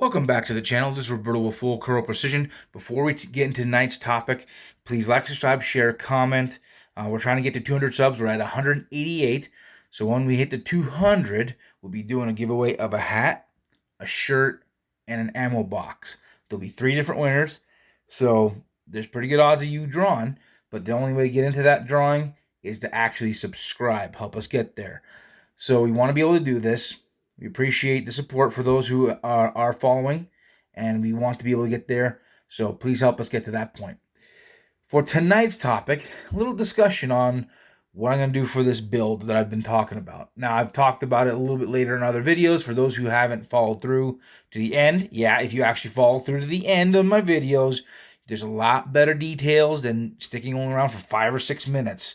Welcome back to the channel. This is Roberto with Full Curl Precision. Before we get into tonight's topic, please like, subscribe, share, comment. We're trying to get to 200 subs. We're at 188. So when we hit the 200, we'll be doing a giveaway of a hat, a shirt, and an ammo box. There'll be 3 different winners. So there's pretty good odds of you drawing. But the only way to get into that drawing is to actually subscribe. Help us get there. So we want to be able to do this. We appreciate the support for those who are following, and we want to be able to get there. So please help us get to that point. For tonight's topic, a little discussion on what I'm going to do for this build that I've been talking about. Now, I've talked about it a little bit later in other videos. For those who haven't followed through to the end, yeah, if you actually follow through to the end of my videos, there's a lot better details than sticking only around for 5 or 6 minutes.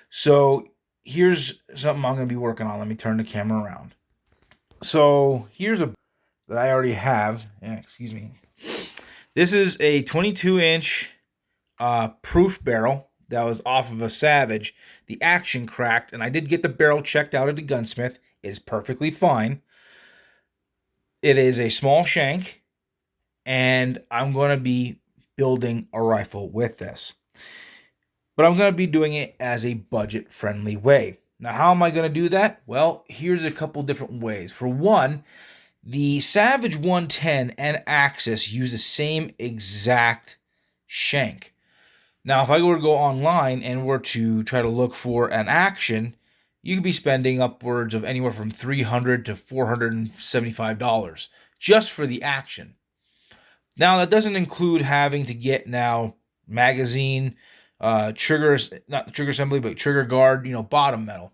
So here's something I'm going to be working on. Let me turn the camera around. So here's a that I already have. Yeah, excuse me. This is a 22-inch proof barrel that was off of a Savage. The action cracked, and I did get the barrel checked out at the gunsmith. It is perfectly fine. It is a small shank, and I'm going to be building a rifle with this. But I'm going to be doing it as a budget-friendly way. Now, how am I going to do that? Well, here's a couple different ways. For one, the Savage 110 and Axis use the same exact shank. Now, if I were to go online and were to try to look for an action, you could be spending upwards of anywhere from $300 to $475 just for the action. Now, that doesn't include having to get now magazine, triggers, not the trigger assembly, but trigger guard, bottom metal.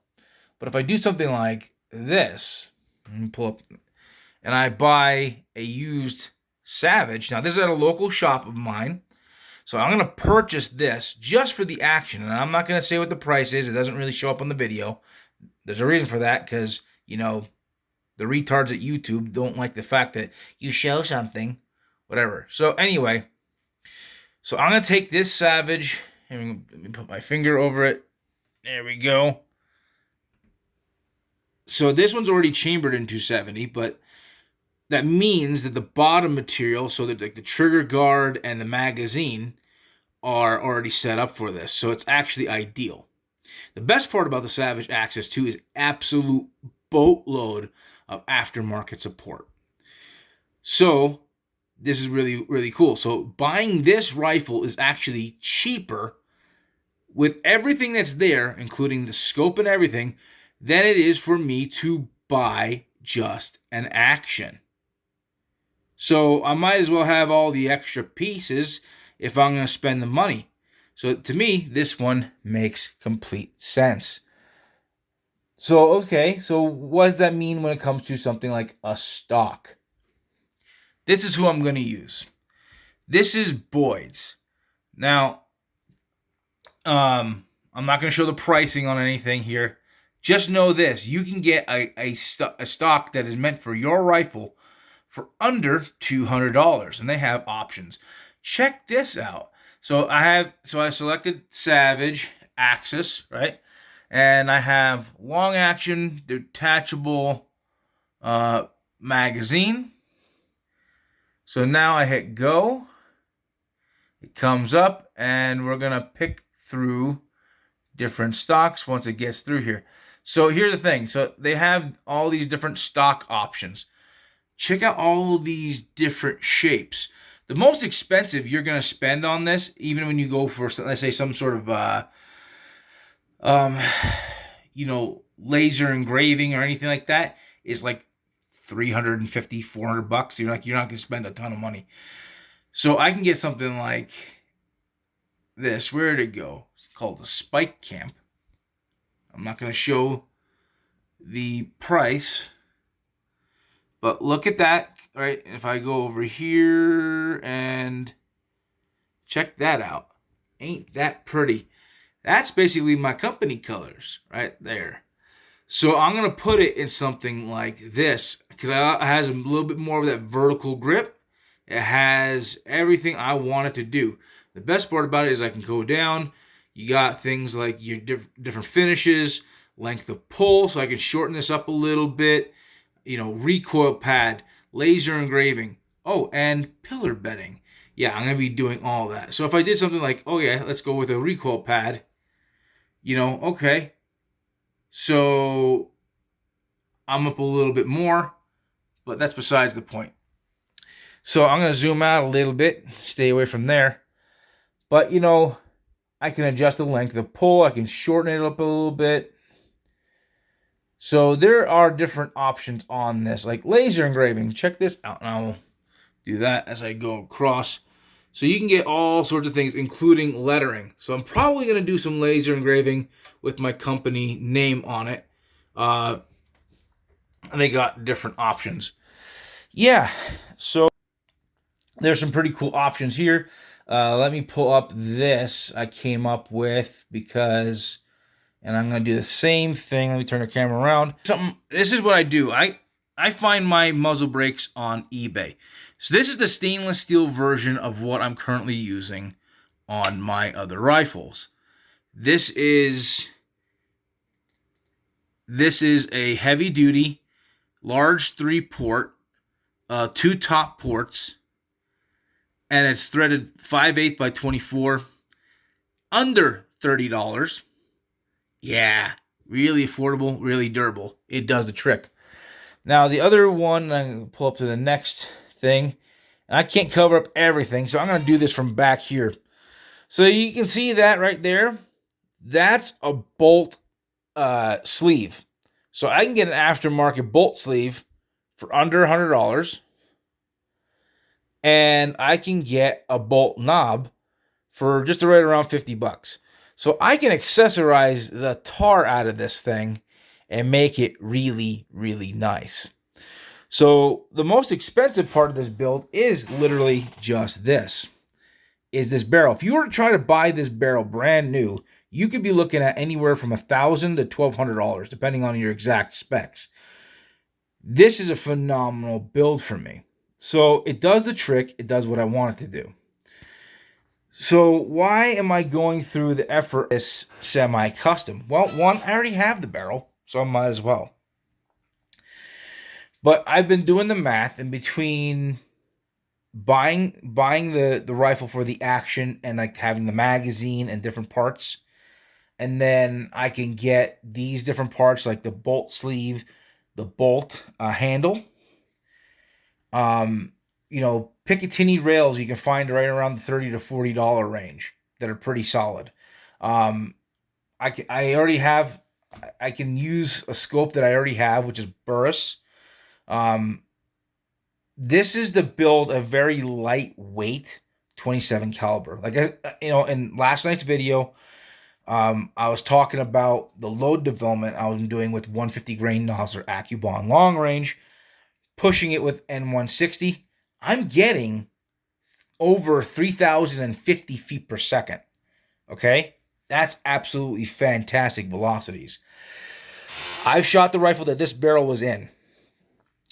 But if I do something like this, pull up, and I buy a used Savage, now this is at a local shop of mine, so I'm going to purchase this just for the action, and I'm not going to say what the price is. It doesn't really show up on the video. There's a reason for that, because, the retards at YouTube don't like the fact that you show something, whatever. So anyway, so I'm going to take this Savage, and let me put my finger over it. There we go. So this one's already chambered in 270, but that means that the bottom material, so that like the trigger guard and the magazine, are already set up for this. So it's actually ideal. The best part about the Savage Axis 2 is absolute boatload of aftermarket support. So this is really, really cool. So buying this rifle is actually cheaper with everything that's there, including the scope and everything, than it is for me to buy just an action. So I might as well have all the extra pieces if I'm going to spend the money. So to me, this one makes complete sense. So, okay, so what does that mean when it comes to something like a stock? This is who I'm going to use. This is Boyd's. Now, I'm not going to show the pricing on anything here. Just know this. You can get a stock that is meant for your rifle for under $200, and they have options. Check this out. So I selected Savage Axis, right? And I have long action detachable magazine. So now I hit go. It comes up, and we're going to pick through different stocks once it gets through here. So here's the thing. So they have all these different stock options. Check out all these different shapes. The most expensive you're going to spend on this, even when you go for, let's say, some sort of laser engraving or anything like that, is like $350, $400. You're not going to spend a ton of money. So I can get something like this. Where'd it go? It's called the Spike Camp. I'm not going to show the price, but look at that, right? If I go over here and check that out, ain't that pretty? That's basically my company colors right there. So I'm going to put it in something like this, because it has a little bit more of that vertical grip. It has everything I want it to do. The best part about it is I can go down. You got things like your different finishes, length of pull, so I can shorten this up a little bit. Recoil pad, laser engraving, Oh, and pillar bedding. Yeah, I'm going to be doing all that. So if I did something like, oh yeah, let's go with a recoil pad, okay. So I'm up a little bit more, but that's besides the point. So I'm going to zoom out a little bit, stay away from there. But, I can adjust the length of the pull. I can shorten it up a little bit. So there are different options on this, like laser engraving. Check this out, and I will do that as I go across. So you can get all sorts of things, including lettering. So I'm probably going to do some laser engraving with my company name on it. They got different options. Yeah, so there's some pretty cool options here. Let me pull up this I came up with because, and I'm going to do the same thing. Let me turn the camera around. This is what I do. I find my muzzle brakes on eBay. So this is the stainless steel version of what I'm currently using on my other rifles. This is a heavy duty, large 3-port, 2 top ports, and it's threaded 5/8 by 24, under $30. Yeah, really affordable, really durable. It does the trick. Now, the other one, I'm going to pull up to the next thing. And I can't cover up everything, so I'm going to do this from back here. So you can see that right there. That's a bolt sleeve. So I can get an aftermarket bolt sleeve for under $100. And I can get a bolt knob for just right around $50. So I can accessorize the tar out of this thing and make it really, really nice. So the most expensive part of this build is literally just this barrel. If you were to try to buy this barrel brand new, you could be looking at anywhere from $1,000 to $1,200, depending on your exact specs. This is a phenomenal build for me. So it does the trick. It does what I want it to do. So why am I going through the effort of this semi-custom? Well, one, I already have the barrel, so I might as well. But I've been doing the math in between buying the rifle for the action and like having the magazine and different parts. And then I can get these different parts like the bolt sleeve, the bolt handle. Picatinny rails you can find right around the $30 to $40 range that are pretty solid. I already have. I can use a scope that I already have, which is Burris. This is the build a very lightweight 27 caliber. Like in last night's video, I was talking about the load development I was doing with 150 grain Nosler AccuBond long range, pushing it with N160. I'm getting over 3,050 feet per second. Okay? That's absolutely fantastic velocities. I've shot the rifle that this barrel was in,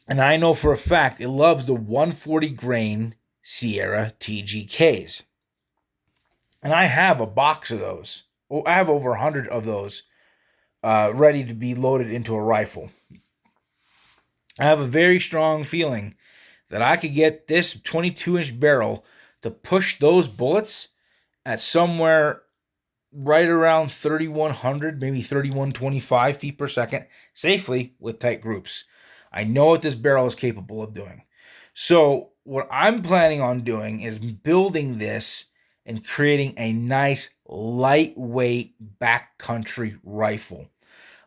and I know for a fact it loves the 140 grain Sierra TGKs. And I have a box of those. I have over 100 of those ready to be loaded into a rifle. I have a very strong feeling that I could get this 22-inch barrel to push those bullets at somewhere right around 3,100, maybe 3,125 feet per second, safely with tight groups. I know what this barrel is capable of doing. So what I'm planning on doing is building this and creating a nice, lightweight backcountry rifle.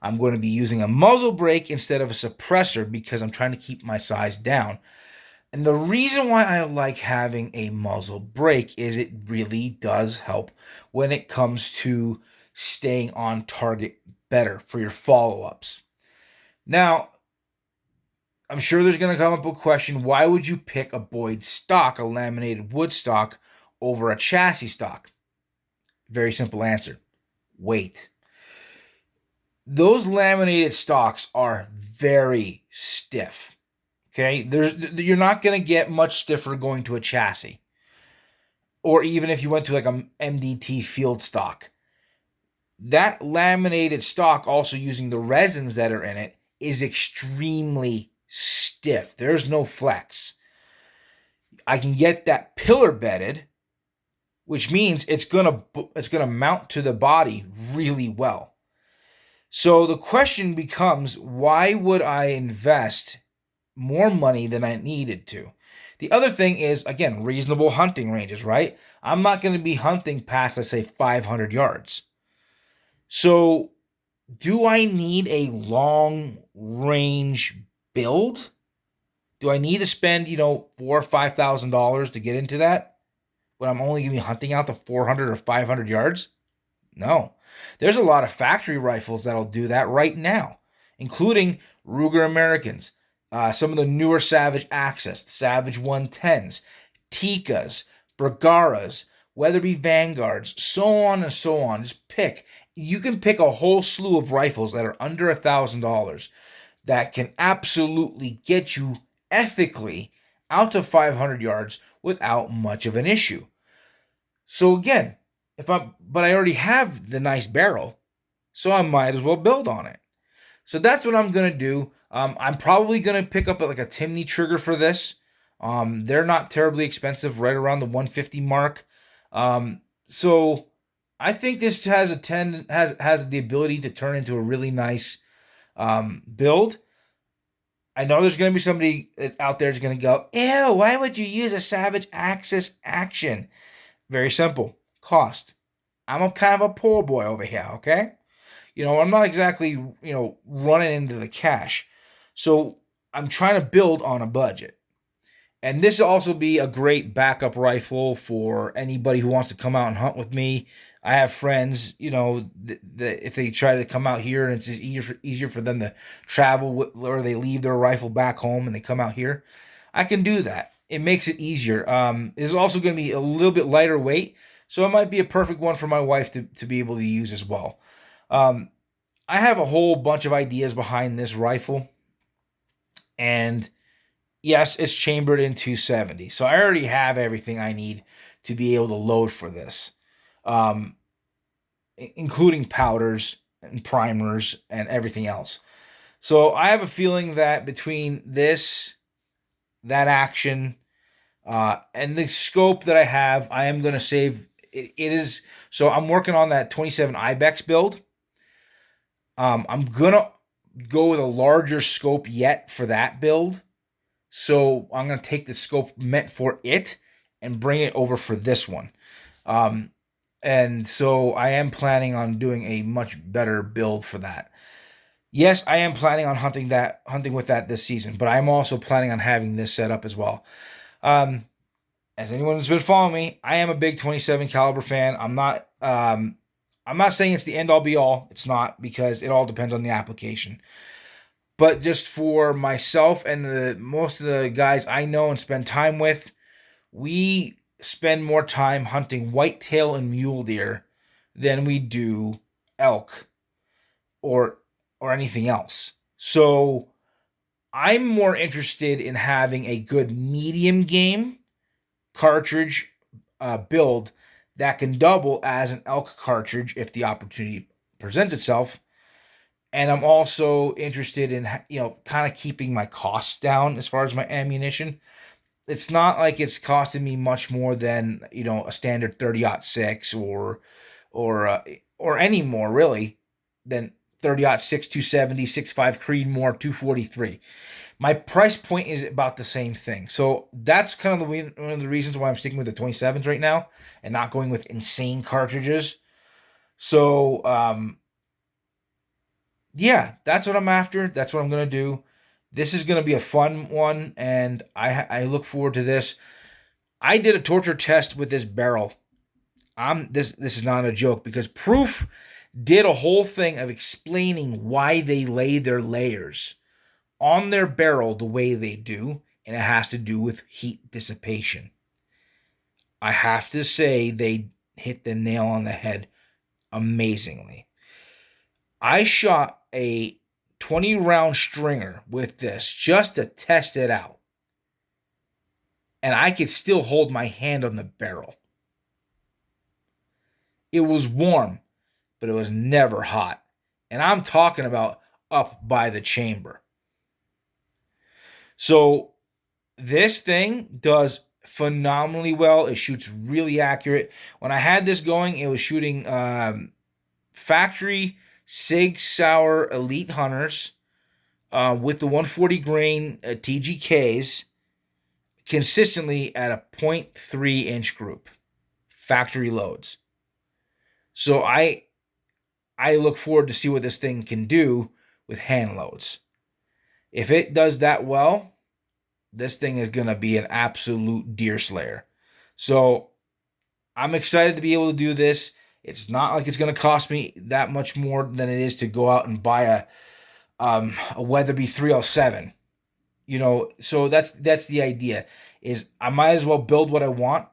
I'm going to be using a muzzle brake instead of a suppressor because I'm trying to keep my size down. And the reason why I like having a muzzle brake is it really does help when it comes to staying on target better for your follow-ups. Now, I'm sure there's going to come up a question, why would you pick a Boyd stock, a laminated wood stock, over a chassis stock? Very simple answer. Weight. Those laminated stocks are very stiff. Okay, you're not going to get much stiffer going to a chassis. Or even if you went to like a MDT field stock. That laminated stock, also using the resins that are in it, is extremely stiff. There's no flex. I can get that pillar bedded, which means it's gonna mount to the body really well. So the question becomes, why would I invest more money than I needed to? The other thing is, again, reasonable hunting ranges, right? I'm not going to be hunting past, let's say, 500 yards. So do I need a long range build? Do I need to spend, $4,000 or $5,000 to get into that when I'm only going to be hunting out to 400 or 500 yards? No. There's a lot of factory rifles that'll do that right now, including Ruger Americans, some of the newer Savage Access, Savage 110s, Tikkas, Bergaras, Weatherby Vanguards, so on and so on. Just pick. You can pick a whole slew of rifles that are under $1,000 that can absolutely get you ethically out to 500 yards without much of an issue. So again, but I already have the nice barrel, so I might as well build on it. So that's what I'm gonna do. I'm probably gonna pick up like a Timney trigger for this. They're not terribly expensive, right around the 150 mark. So I think this has the ability to turn into a really nice build. I know there's gonna be somebody out there that's gonna go, ew, why would you use a Savage Access Action? Very simple. Cost. I'm a kind of a poor boy over here, okay? I'm not exactly, running into the cash. So I'm trying to build on a budget. And this will also be a great backup rifle for anybody who wants to come out and hunt with me. I have friends, if they try to come out here and it's just easier for them to travel or they leave their rifle back home and they come out here, I can do that. It makes it easier. It's also going to be a little bit lighter weight, so it might be a perfect one for my wife to be able to use as well. I have a whole bunch of ideas behind this rifle, and yes, it's chambered in 270, so I already have everything I need to be able to load for this, including powders and primers and everything else. So I have a feeling that between this, that action, and the scope that I am going to save. It is, so I'm working on that 27 Ibex build. I'm going to go with a larger scope yet for that build. So I'm going to take the scope meant for it and bring it over for this one. And so I am planning on doing a much better build for that. Yes, I am planning on hunting with that this season, but I'm also planning on having this set up as well. As anyone who's been following me, I am a big 27 caliber fan. I'm not saying it's the end all be all. It's not, because it all depends on the application. But just for myself and most of the guys I know and spend time with, we spend more time hunting whitetail and mule deer than we do elk or anything else. So I'm more interested in having a good medium game cartridge build that can double as an elk cartridge if the opportunity presents itself. And I'm also interested in, kind of keeping my costs down as far as my ammunition. It's not like it's costing me much more than, a standard 30-06 or any more really than 30-06, 270, 6.5 Creedmoor, 243. My price point is about the same thing. So that's kind of one of the reasons why I'm sticking with the 27s right now and not going with insane cartridges. So, yeah, that's what I'm after. That's what I'm going to do. This is going to be a fun one, and I look forward to this. I did a torture test with this barrel. This is not a joke, because Proof did a whole thing of explaining why they lay their layers on their barrel the way they do, and it has to do with heat dissipation. I have to say they hit the nail on the head amazingly. I shot a 20-round stringer with this just to test it out, and I could still hold my hand on the barrel. It was warm, but it was never hot. And I'm talking about up by the chamber. So this thing does phenomenally well. It shoots really accurate. When I had this going, it was shooting factory Sig Sauer Elite Hunters with the 140 grain TGKs consistently at a 0.3 inch group, factory loads. So I look forward to see what this thing can do with hand loads. If it does that well, this thing is going to be an absolute deer slayer. So I'm excited to be able to do this. It's not like it's going to cost me that much more than it is to go out and buy a Weatherby 307. You know, so that's the idea. Is I might as well build what I want.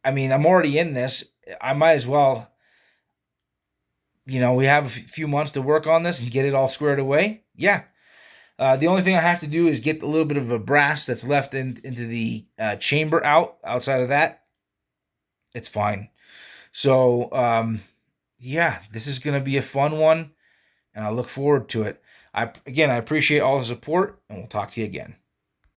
I mean, I'm already in this. I might as well, we have a few months to work on this and get it all squared away. Yeah. The only thing I have to do is get a little bit of a brass that's left into the chamber outside of that. It's fine. So, yeah, this is going to be a fun one, and I look forward to it. I appreciate all the support, and we'll talk to you again.